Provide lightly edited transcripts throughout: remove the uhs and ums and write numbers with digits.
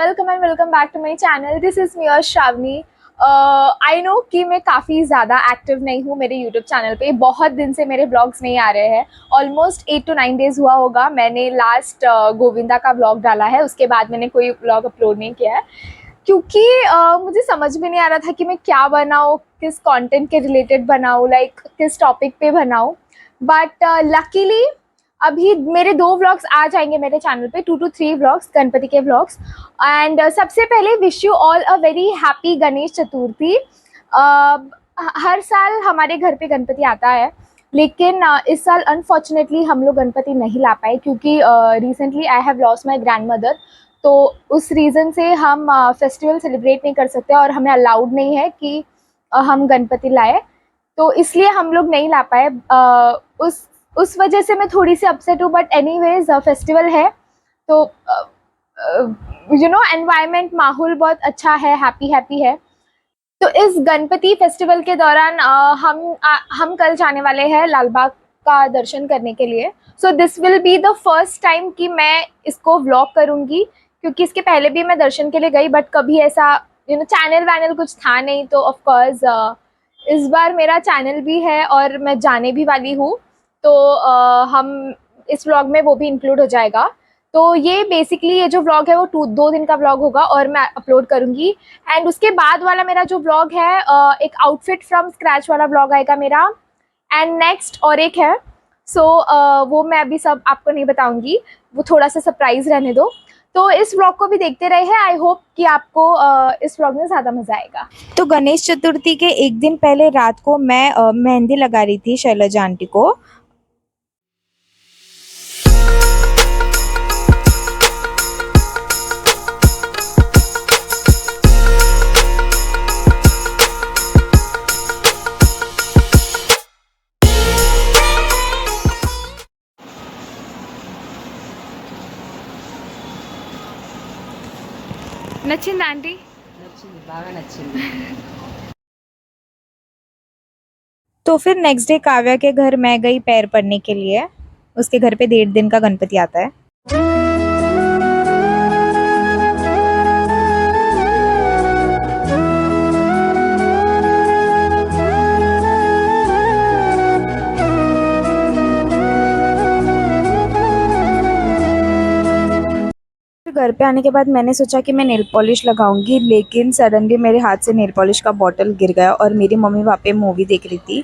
Welcome back to my channel. This is me Shravani. I know कि मैं काफ़ी ज़्यादा एक्टिव नहीं हूँ मेरे यूट्यूब चैनल पे। बहुत दिन से मेरे ब्लॉग्स नहीं आ रहे हैं। ऑलमोस्ट 8 to 9 डेज़ हुआ होगा। मैंने लास्ट गोविंदा का ब्लॉग डाला है, उसके बाद मैंने कोई ब्लॉग अपलोड नहीं किया है क्योंकि मुझे समझ में नहीं आ रहा था कि मैं क्या बनाऊँ, किस कंटेंट के रिलेटेड बनाऊँ, लाइक किस टॉपिक पे बनाऊँ। बट लकीली अभी मेरे 2 व्लॉग्स आ जाएंगे मेरे चैनल पे, 2 to 3 व्लॉग्स, गणपति के व्लॉग्स। एंड सबसे पहले wish you all a very happy Ganesh Chaturthi. हर साल हमारे घर पे गणपति आता है, लेकिन इस साल अनफॉर्चुनेटली हम लोग गणपति नहीं ला पाए क्योंकि recently I have lost my grand mother. तो उस रीज़न से हम फेस्टिवल सेलिब्रेट नहीं कर सकते और हमें अलाउड नहीं है कि हम गणपति लाए, तो इसलिए हम लोग नहीं ला पाए। उस वजह से मैं थोड़ी सी अपसेट हूँ, बट एनीवेज फेस्टिवल है तो यू नो एनवायरनमेंट, माहौल बहुत अच्छा है, हैप्पी है। तो इस गणपति फेस्टिवल के दौरान हम कल जाने वाले हैं लाल बाग का दर्शन करने के लिए। So this will be the first time कि मैं इसको व्लॉग करूँगी, क्योंकि इसके पहले भी मैं दर्शन के लिए गई, बट कभी ऐसा चैनल वैनल कुछ था नहीं। तो ऑफकोर्स इस बार मेरा चैनल भी है और मैं जाने भी वाली हूँ, तो हम इस व्लॉग में वो भी इंक्लूड हो जाएगा। तो ये बेसिकली ये जो व्लॉग है वो 2 दिन का व्लॉग होगा और मैं अपलोड करूँगी। एंड उसके बाद वाला मेरा जो व्लॉग है एक आउटफिट फ्रॉम स्क्रैच वाला व्लॉग आएगा मेरा। एंड नेक्स्ट और एक है, सो वो मैं अभी सब आपको नहीं बताऊँगी, वो थोड़ा सा सरप्राइज रहने दो। तो इस व्लॉग को भी देखते रहे हैं। आई होप कि आपको इस व्लॉग में ज़्यादा मज़ा आएगा। तो गणेश चतुर्थी के एक दिन पहले रात को मैं मेहंदी लगा रही थी शैलजा आंटी को। నచ్చిందా ఆంటీ? నచ్చింది, బాగా నచ్చింది. तो फिर नेक्स्ट डे काव्या के घर मैं गई पैर पड़ने के लिए। उसके घर पे 1.5 दिन का गणपति आता है। घर पे आने के बाद मैंने सोचा कि मैं नेल पॉलिश लगाऊंगी, लेकिन सडनली मेरे हाथ से नेल पॉलिश का बॉटल गिर गया और मेरी मम्मी वहाँ पे मूवी देख रही थी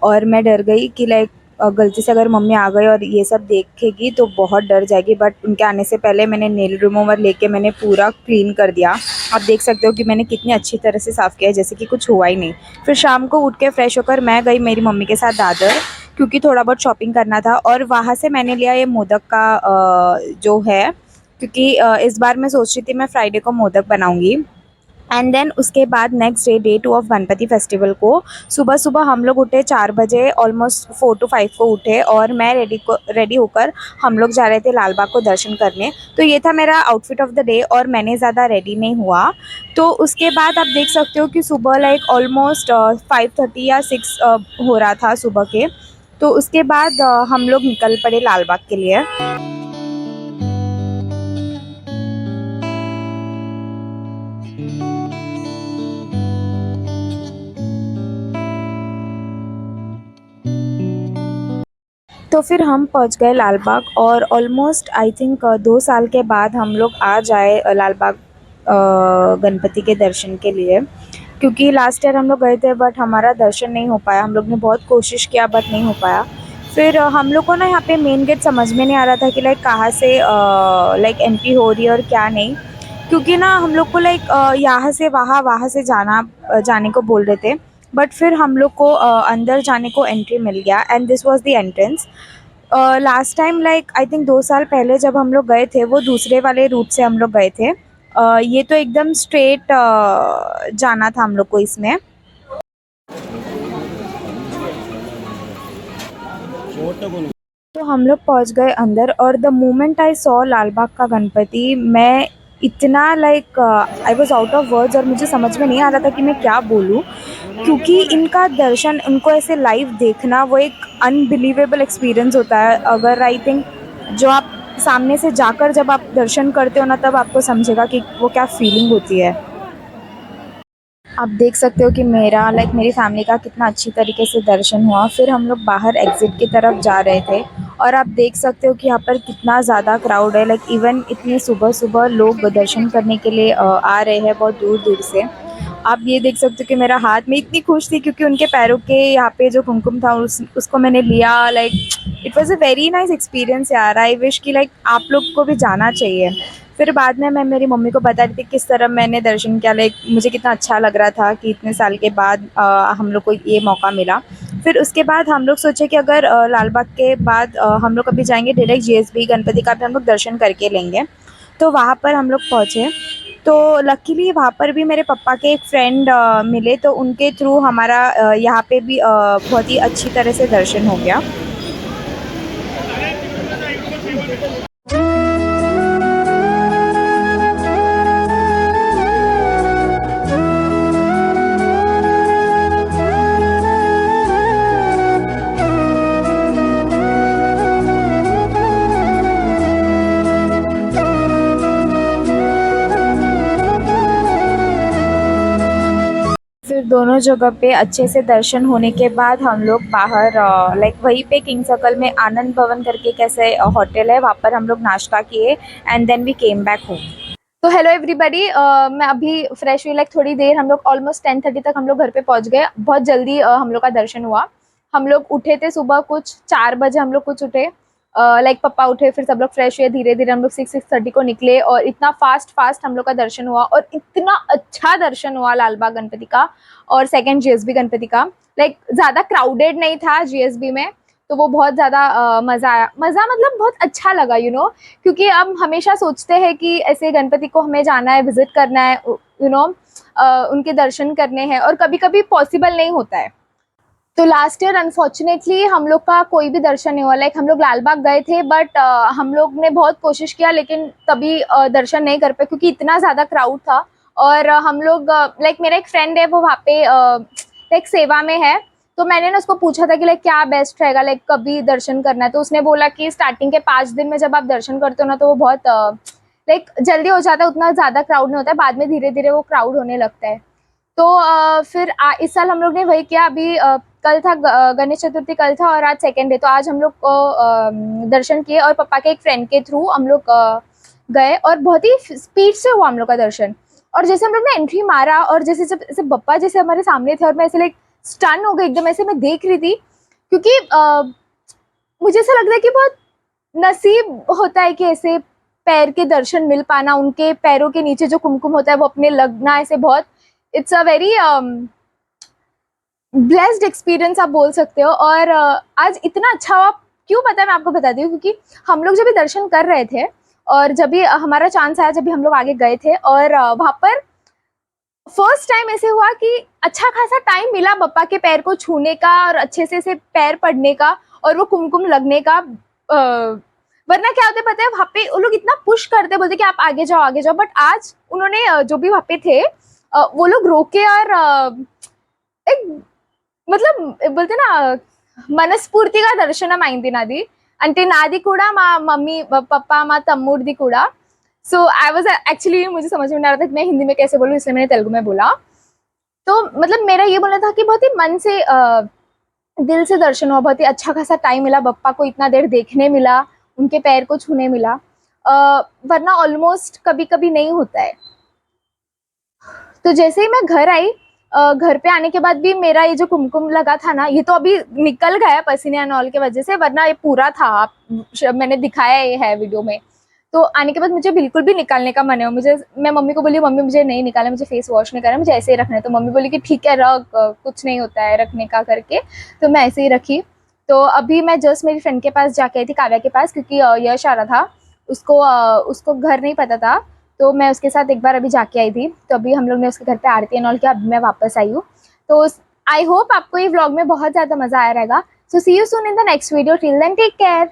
और मैं डर गई कि लाइक गलती से अगर मम्मी आ गई और ये सब देखेगी तो बहुत डर जाएगी। बट उनके आने से पहले मैंने नेल रिमूवर लेके मैंने पूरा क्लीन कर दिया। आप देख सकते हो कि मैंने कितनी अच्छी तरह से साफ़ किया है, जैसे कि कुछ हुआ ही नहीं। फिर शाम को उठ के फ्रेश होकर मैं गई मेरी मम्मी के साथ दादर, क्योंकि थोड़ा बहुत शॉपिंग करना था। और वहाँ से मैंने लिया ये मोदक का जो है, क्योंकि इस बार मैं सोच रही थी मैं फ्राइडे को मोदक बनाऊंगी। एंड देन उसके बाद next day, day 2 of Ganpati festival को सुबह सुबह हम लोग उठे 4 बजे, ऑलमोस्ट 4 to 5 को उठे और मैं रेडी होकर हम लोग जा रहे थे लाल बाग को दर्शन करने। तो ये था मेरा आउटफिट ऑफ द डे और मैंने ज़्यादा रेडी नहीं हुआ। तो उसके बाद आप देख सकते हो कि सुबह लाइक ऑलमोस्ट 5:30 या 6 हो रहा था सुबह के। तो उसके बाद हम लोग निकल पड़े लाल बाग के लिए। तो फिर हम पहुंच गए लाल बाग और ऑलमोस्ट आई थिंक 2 साल के बाद हम लोग आ जाए लाल बाग गणपति के दर्शन के लिए, क्योंकि लास्ट ईयर हम लोग गए थे बट हमारा दर्शन नहीं हो पाया। हम लोग ने बहुत कोशिश किया बट नहीं हो पाया। फिर हम लोग को ना यहाँ पे मेन गेट समझ में नहीं आ रहा था कि लाइक कहाँ से लाइक एंट्री हो रही है और क्या नहीं, क्योंकि ना हम लोग को लाइक यहाँ से वहाँ से जाने को बोल रहे थे। बट फिर हम लोग को अंदर जाने को एंट्री मिल गया and this was the entrance. Last time like I think 2 साल पहले जब हम लोग गए थे वो दूसरे वाले रूट से हम लोग गए थे। ये तो एकदम स्ट्रेट जाना था हम लोग को इसमें। तो हम लोग पहुंच गए अंदर और द मोमेंट आई सॉ लाल बाग का गणपति, मैं इतना like I was out of words और मुझे समझ में नहीं आ रहा था कि मैं क्या बोलूँ, क्योंकि इनका दर्शन, इनको ऐसे लाइव देखना वो एक अनबिलीवेबल एक्सपीरियंस होता है। अगर आई थिंक जो आप सामने से जाकर जब आप दर्शन करते हो ना, तब आपको समझेगा कि वो क्या फीलिंग होती है। आप देख सकते हो कि मेरा मेरी फैमिली का कितना अच्छी तरीके से दर्शन हुआ। फिर हम लोग बाहर एग्ज़िट की तरफ जा रहे थे और आप देख सकते हो कि यहाँ पर कितना ज़्यादा क्राउड है। इवन इतने सुबह-सुबह लोग दर्शन करने के लिए आ रहे हैं बहुत दूर-दूर से। आप ये देख सकते हो कि मेरा हाथ, मैं इतनी खुश थी क्योंकि उनके पैरों के यहाँ पे जो कुमकुम था उसको मैंने लिया। It was a very nice experience यार। आई विश कि आप लोग को भी जाना चाहिए। फिर बाद में मैं मेरी मम्मी को बता रही थी किस तरह मैंने दर्शन किया, मुझे कितना अच्छा लग रहा था कि इतने साल के बाद हम लोग को ये मौका मिला। फिर उसके बाद हम लोग सोचे कि अगर लाल बाग के बाद हम लोग कभी जाएंगे डायरेक्ट जीएसबी गणपति का भी हम लोग दर्शन करके लेंगे। तो वहाँ पर हम लोग पहुँचे। तो लकीली वहाँ पर भी मेरे पापा के एक फ्रेंड मिले, तो उनके थ्रू हमारा यहाँ पे भी बहुत ही अच्छी तरह से दर्शन हो गया। फिर दोनों जगह पे अच्छे से दर्शन होने के बाद हम लोग बाहर वहीं पे किंग सर्कल में आनंद भवन करके कैसे होटल है, वहाँ पर हम लोग नाश्ता किए and then we came back home. तो हेलो एवरीबॉडी, मैं अभी फ्रेश हुई। थोड़ी देर, हम लोग ऑलमोस्ट 10:30 तक हम लोग घर पे पहुंच गए। बहुत जल्दी हम लोग का दर्शन हुआ। हम लोग उठे थे सुबह कुछ 4 बजे, हम लोग कुछ उठे। पापा उठे, फिर सब लोग फ्रेश हुए। धीरे धीरे हम लोग 6-6:30 को निकले और इतना फास्ट हम लोग का दर्शन हुआ और इतना अच्छा दर्शन हुआ लाल बाग गणपति का और सेकंड जीएसबी गणपति का। ज़्यादा क्राउडेड नहीं था जीएसबी में, तो वो बहुत ज़्यादा मज़ा आया। मज़ा मतलब बहुत अच्छा लगा, क्योंकि हम हमेशा सोचते हैं कि ऐसे गणपति को हमें जाना है, विजिट करना है, उनके दर्शन करने हैं, और कभी कभी पॉसिबल नहीं होता है। तो लास्ट ईयर अनफॉर्चुनेटली हम लोग का कोई भी दर्शन नहीं हुआ। हम लोग लाल बाग गए थे, बट हम लोग ने बहुत कोशिश किया, लेकिन तभी दर्शन नहीं कर पाए क्योंकि इतना ज़्यादा क्राउड था। और हम लोग मेरा एक फ्रेंड है, वो वहाँ पे सेवा में है। तो मैंने ना उसको पूछा था कि क्या बेस्ट रहेगा, कभी दर्शन करना है। तो उसने बोला कि स्टार्टिंग के 5 दिन में जब आप दर्शन करते हो ना, तो वो बहुत जल्दी हो जाता है, उतना ज़्यादा क्राउड नहीं होता है। बाद में धीरे धीरे वो क्राउड होने लगता है। तो फिर इस साल हम लोग ने वही किया। अभी कल था गणेश चतुर्थी, कल था, और आज सेकेंड डे। तो आज हम लोग को दर्शन किए और पापा के एक फ्रेंड के थ्रू हम लोग गए और बहुत ही स्पीड से हुआ हम लोग का दर्शन। और जैसे हम लोग ने एंट्री मारा और जैसे जब ऐसे पप्पा जैसे हमारे सामने थे और मैं ऐसे स्टन हो गई एकदम। ऐसे मैं देख रही थी क्योंकि मुझे ऐसा लग रहा है कि बहुत नसीब होता है कि ऐसे पैर के दर्शन मिल पाना, उनके पैरों के नीचे जो कुमकुम होता है वो अपने लगना, ऐसे बहुत it's a very blessed experience आप बोल सकते हो। और आज इतना अच्छा हुआ, क्यों पता है, मैं आपको बताती हूँ। क्योंकि हम लोग जब भी दर्शन कर रहे थे और जब भी हमारा चांस आया, जब भी हम लोग आगे गए थे, और वहाँ पर फर्स्ट टाइम ऐसे हुआ कि अच्छा खासा टाइम मिला बप्पा के पैर को छूने का और अच्छे से पैर पड़ने का और वो कुमकुम लगने का। वरना क्या होता है पता है, वहाँ पे वो लोग इतना पुश करते, बोलते कि आप आगे जाओ आगे जाओ। बट आज उन्होंने जो भी वहाँ पे थे वो लोग रोके और एक मतलब बोलते ना, మనస్ఫూర్తిగా దర్శనం అయింది నాది. అంటే నాది కూడా మా मम्मी पापा మా తమ్ముడిది కూడా। सो आई वाज एक्चुअली, मुझे समझ में नहीं आ रहा था कि मैं हिंदी में कैसे बोलूँ, इसलिए मैंने तेलुगु में बोला। तो मतलब मेरा ये बोलना था कि बहुत ही मन से दिल से दर्शन हुआ। बहुत ही अच्छा खासा टाइम मिला, बप्पा को इतना देर देखने मिला, उनके पैर को छूने मिला। वरना ऑलमोस्ट कभी कभी नहीं होता है। तो जैसे ही मैं घर आई, घर पे आने के बाद भी मेरा ये जो कुमकुम लगा था ना, ये तो अभी निकल गया पसीने एंड ऑल की वजह से, वरना ये पूरा था। मैंने दिखाया ये है वीडियो में। तो आने के बाद मुझे बिल्कुल भी निकालने का मन है। मैं मम्मी को बोली, मम्मी मुझे नहीं निकालना, मुझे फेस वॉश नहीं करना, मुझे ऐसे ही रखना है। तो मम्मी बोली कि ठीक है रख, कुछ नहीं होता है रखने का करके। तो मैं ऐसे ही रखी। तो अभी मैं जस्ट मेरी फ्रेंड के पास जाके आई थी, काव्या के पास, क्योंकि यश आ रहा था। उसको घर नहीं पता था, तो मैं उसके साथ एक बार अभी जाके आई थी। तो अभी हम लोग ने उसके घर पे आरती एंड ऑल किया, अभी मैं वापस आई हूँ। तो आई होप आपको ये व्लॉग में बहुत ज़्यादा मज़ा आया रहेगा। So see you soon in the next video. Till then take care.